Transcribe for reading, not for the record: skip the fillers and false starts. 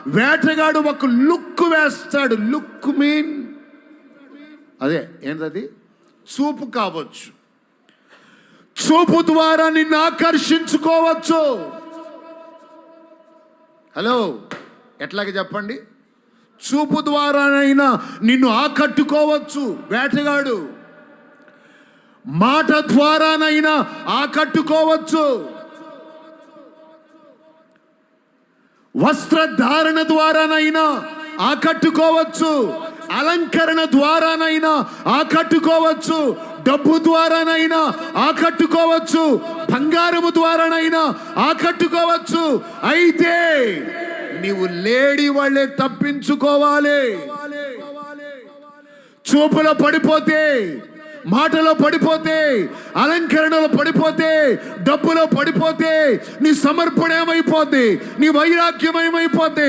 వేటగాడు ఒక లుక్ వేస్తాడు. లుక్ మీన్ అదే ఏంటది? చూపు కావచ్చు. చూపు ద్వారా నిన్ను ఆకర్షించుకోవచ్చు. హలో, ఎట్లాగే చెప్పండి? చూపు ద్వారానైనా నిన్ను ఆకట్టుకోవచ్చు వేటగాడు. మాట ద్వారానైనా ఆకట్టుకోవచ్చు. వస్త్రధారణ ద్వారానైనా ఆకట్టుకోవచ్చు. అలంకరణ ద్వారానైనా ఆకట్టుకోవచ్చు. డబ్బు ద్వారానైనా ఆకట్టుకోవచ్చు. బంగారము ద్వారానైనా ఆకట్టుకోవచ్చు. అయితే నీవు లేడి వాళ్ళే తప్పించుకోవాలి. చూపులో పడిపోతే, మాటలో పడిపోతే, అలంకరణలో పడిపోతే, డబ్బులో పడిపోతే నీ సమర్పణ ఏమైపోద్ది? నీ వైరాగ్యం ఏమైపోద్ది?